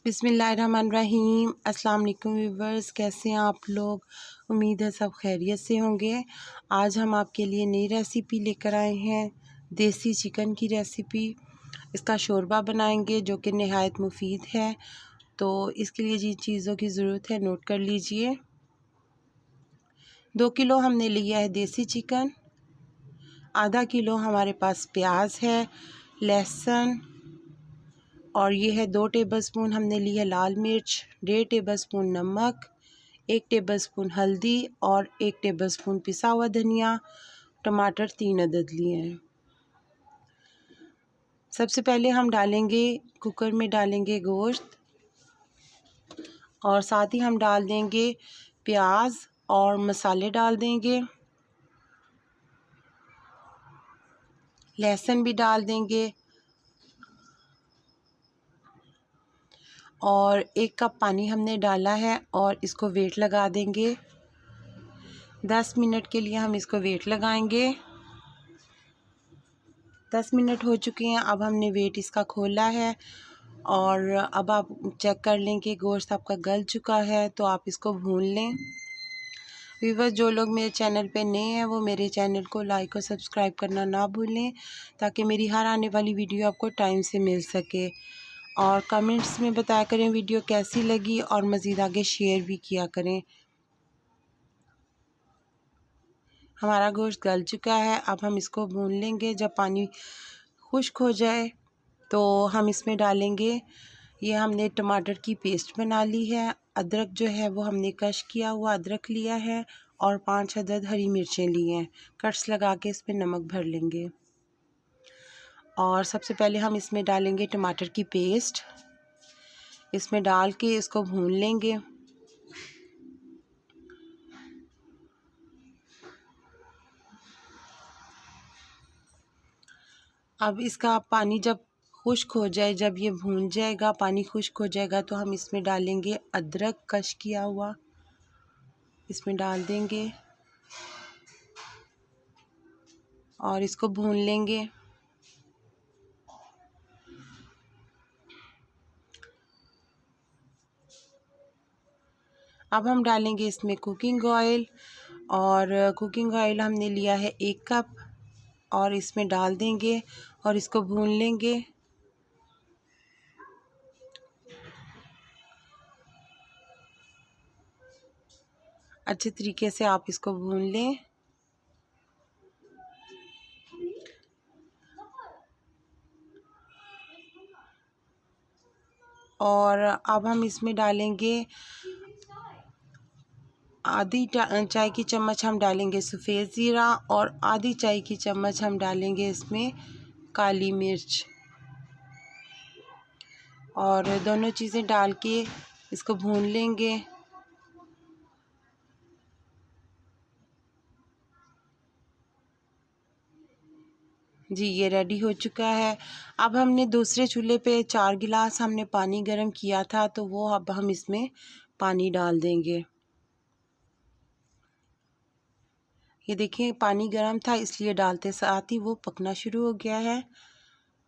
बिस्मिल्लाहिर्रहमानिर्रहीम। अस्सलाम वालेकुम व्यूअर्स, कैसे हैं आप लोग? उम्मीद है सब खैरियत से होंगे। आज हम आपके लिए नई रेसिपी लेकर आए हैं, देसी चिकन की रेसिपी। इसका शोरबा बनाएंगे जो कि नहायत मुफीद है। तो इसके लिए जिन चीज़ों की ज़रूरत है नोट कर लीजिए। 2 किलो हमने लिया है देसी चिकन, आधा किलो हमारे पास प्याज है, लहसुन, और ये है 2 टेबलस्पून हमने ली है लाल मिर्च, 1.5 टेबलस्पून नमक, 1 टेबलस्पून हल्दी और 1 टेबलस्पून पिसा हुआ धनिया। टमाटर 3 अदद लिए हैं। सबसे पहले हम डालेंगे, कुकर में डालेंगे गोश्त और साथ ही हम डाल देंगे प्याज और मसाले डाल देंगे, लहसुन भी डाल देंगे और 1 कप पानी हमने डाला है और इसको वेट लगा देंगे। 10 मिनट के लिए हम इसको वेट लगाएंगे। 10 मिनट हो चुके हैं। अब हमने वेट इसका खोला है और अब आप चेक कर लें कि गोश्त आपका गल चुका है, तो आप इसको भून लें। व्यूअर्स, जो लोग मेरे चैनल पे नए हैं वो मेरे चैनल को लाइक और सब्सक्राइब करना ना भूलें, ताकि मेरी हर आने वाली वीडियो आपको टाइम से मिल सके। और कमेंट्स में बताया करें वीडियो कैसी लगी और मज़ीद आगे शेयर भी किया करें। हमारा गोश्त गल चुका है। अब हम इसको भून लेंगे। जब पानी खुश्क हो जाए तो हम इसमें डालेंगे, ये हमने टमाटर की पेस्ट बना ली है, अदरक जो है वो हमने कश किया हुआ अदरक लिया है और 5 अदद हरी मिर्चें ली हैं। कट्स लगा के इस पर नमक भर लेंगे। और सबसे पहले हम इसमें डालेंगे टमाटर की पेस्ट। इसमें डाल के इसको भून लेंगे। अब इसका पानी जब खुश्क हो जाए, जब ये भून जाएगा, पानी खुश्क हो जाएगा, तो हम इसमें डालेंगे अदरक कश किया हुआ, इसमें डाल देंगे और इसको भून लेंगे। अब हम डालेंगे इसमें कुकिंग ऑयल, और कुकिंग ऑयल हमने लिया है 1 कप और इसमें डाल देंगे और इसको भून लेंगे। अच्छे तरीके से आप इसको भून लें। और अब हम इसमें डालेंगे आधी चाय की चम्मच हम डालेंगे सफ़ेद ज़ीरा और आधी चाय की चम्मच हम डालेंगे इसमें काली मिर्च, और दोनों चीज़ें डाल के इसको भून लेंगे। जी, ये रेडी हो चुका है। अब हमने दूसरे चूल्हे पे 4 गिलास हमने पानी गर्म किया था, तो वो अब हम इसमें पानी डाल देंगे। ये देखिए पानी गर्म था, इसलिए डालते साथ ही वो पकना शुरू हो गया है।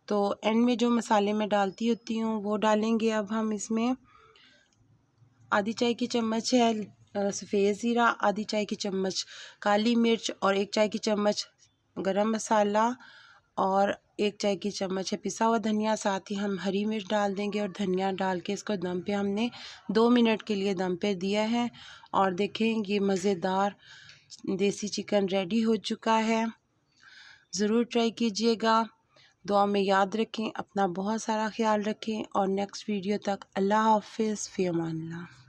तो एंड में जो मसाले मैं डालती होती हूँ वो डालेंगे। अब हम इसमें आधी चाय की चम्मच है सफ़ेद ज़ीरा, आधी चाय की चम्मच काली मिर्च और 1 चाय की चम्मच गरम मसाला और 1 चाय की चम्मच है पिसा हुआ धनिया। साथ ही हम हरी मिर्च डाल देंगे और धनिया डाल के इसको दम पे हमने 2 मिनट के लिए दम पे दिया है। और देखें ये मज़ेदार देसी चिकन रेडी हो चुका है। ज़रूर ट्राई कीजिएगा। दुआ में याद रखें, अपना बहुत सारा ख्याल रखें और नेक्स्ट वीडियो तक अल्लाह हाफ़िज़, फ़ी अमान अल्लाह।